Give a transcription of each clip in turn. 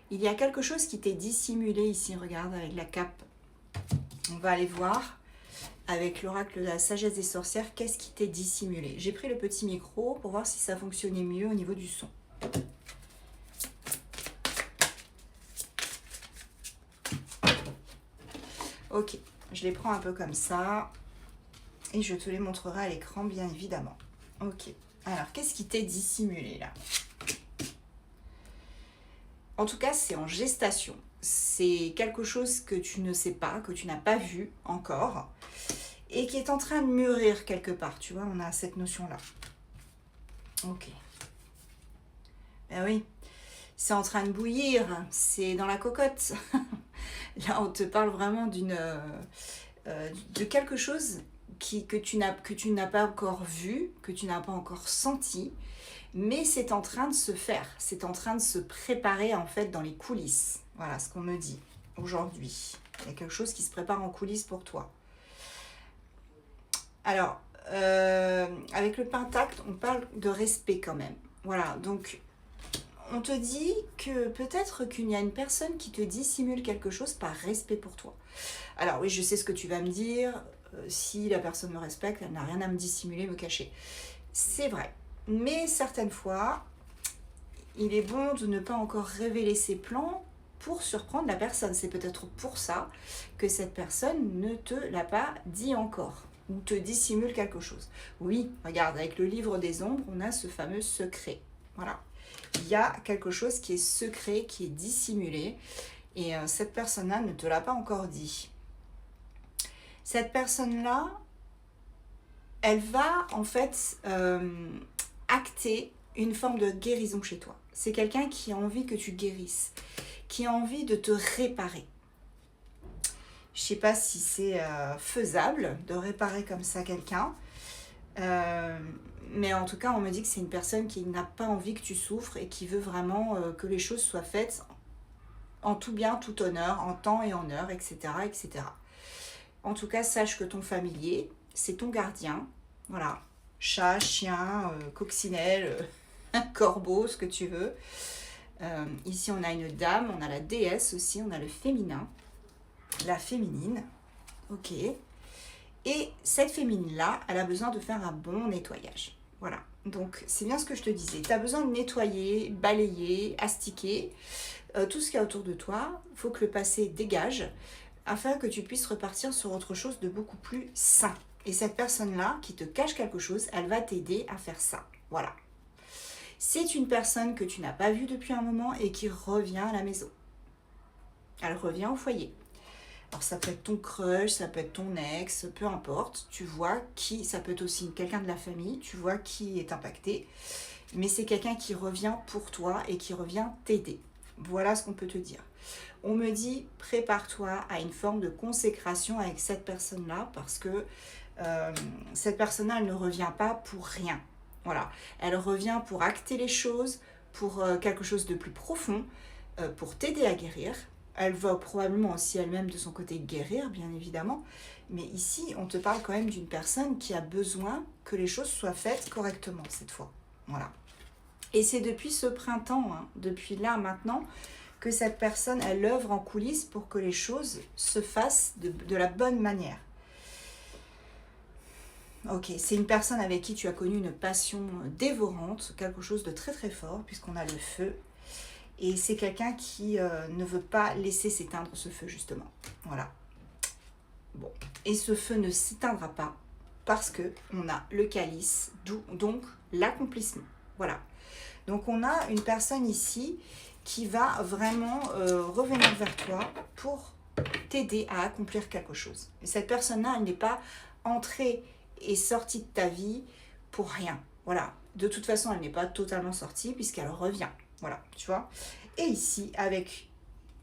Il y a quelque chose qui t'est dissimulé ici, regarde, avec la cape. On va aller voir avec l'oracle de la sagesse des sorcières, qu'est-ce qui t'est dissimulé. J'ai pris le petit micro pour voir si ça fonctionnait mieux au niveau du son. Ok, je les prends un peu comme ça et je te les montrerai à l'écran, bien évidemment. Ok, alors qu'est-ce qui t'est dissimulé là? En tout cas, c'est en gestation. C'est quelque chose que tu ne sais pas, que tu n'as pas vu encore et qui est en train de mûrir quelque part. Tu vois, on a cette notion-là. Ok. Ben oui, c'est en train de bouillir, c'est dans la cocotte. Là, on te parle vraiment de quelque chose que tu n'as pas encore vu, que tu n'as pas encore senti, mais c'est en train de se faire, c'est en train de se préparer en fait dans les coulisses. Voilà ce qu'on me dit aujourd'hui. Il y a quelque chose qui se prépare en coulisses pour toi. Alors, avec le pentacle, on parle de respect quand même. Voilà, donc on te dit que peut-être qu'il y a une personne qui te dissimule quelque chose par respect pour toi. Alors oui, je sais ce que tu vas me dire. Si la personne me respecte, elle n'a rien à me dissimuler, me cacher. C'est vrai. Mais certaines fois, il est bon de ne pas encore révéler ses plans pour surprendre la personne. C'est peut-être pour ça que cette personne ne te l'a pas dit encore ou te dissimule quelque chose. Oui, regarde, avec le livre des ombres, on a ce fameux secret. Voilà. Il y a quelque chose qui est secret, qui est dissimulé et cette personne-là ne te l'a pas encore dit. Cette personne-là, elle va en fait acter une forme de guérison chez toi. C'est quelqu'un qui a envie que tu guérisses, qui a envie de te réparer. Je ne sais pas si c'est faisable de réparer comme ça quelqu'un, mais en tout cas, on me dit que c'est une personne qui n'a pas envie que tu souffres et qui veut vraiment que les choses soient faites en tout bien, tout honneur, en temps et en heure, etc., etc. En tout cas, sache que ton familier, c'est ton gardien. Voilà, chat, chien, coccinelle, corbeau, ce que tu veux. Ici, on a une dame, on a la déesse aussi, on a le féminin, la féminine. Ok. Et cette féminine-là, elle a besoin de faire un bon nettoyage. Voilà. Donc, c'est bien ce que je te disais. Tu as besoin de nettoyer, balayer, astiquer tout ce qu'il y a autour de toi. Il faut que le passé dégage afin que tu puisses repartir sur autre chose de beaucoup plus sain. Et cette personne-là qui te cache quelque chose, elle va t'aider à faire ça. Voilà. C'est une personne que tu n'as pas vue depuis un moment et qui revient à la maison. Elle revient au foyer. Alors ça peut être ton crush, ça peut être ton ex, peu importe. Tu vois qui, ça peut être aussi quelqu'un de la famille, tu vois qui est impacté. Mais c'est quelqu'un qui revient pour toi et qui revient t'aider. Voilà ce qu'on peut te dire. On me dit, prépare-toi à une forme de consécration avec cette personne-là parce que cette personne-là, elle ne revient pas pour rien. Voilà, elle revient pour acter les choses, pour quelque chose de plus profond, pour t'aider à guérir. Elle va probablement aussi elle-même de son côté guérir, bien évidemment. Mais ici, on te parle quand même d'une personne qui a besoin que les choses soient faites correctement cette fois. Voilà. Et c'est depuis ce printemps, hein, depuis là maintenant, que cette personne, elle œuvre en coulisses pour que les choses se fassent de la bonne manière. Ok, c'est une personne avec qui tu as connu une passion dévorante, quelque chose de très très fort, puisqu'on a le feu. Et c'est quelqu'un qui ne veut pas laisser s'éteindre ce feu, justement. Voilà. Bon. Et ce feu ne s'éteindra pas parce qu'on a le calice, donc l'accomplissement. Voilà. Donc on a une personne ici qui va vraiment revenir vers toi pour t'aider à accomplir quelque chose. Et cette personne-là, elle n'est pas entrée et sortie de ta vie pour rien. Voilà. De toute façon, elle n'est pas totalement sortie puisqu'elle revient. Voilà, tu vois. Et ici, avec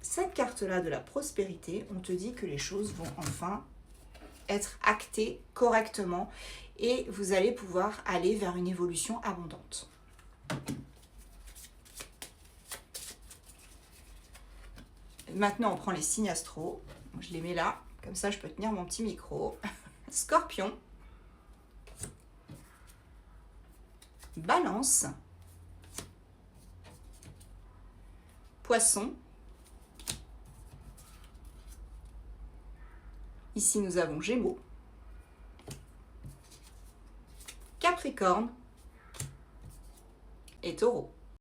cette carte-là de la prospérité, on te dit que les choses vont enfin être actées correctement et vous allez pouvoir aller vers une évolution abondante. Maintenant, on prend les signes astro. Je les mets là, comme ça je peux tenir mon petit micro. Scorpion, Balance, Poisson Ici, nous avons Gémeaux, Capricorne et Taureau.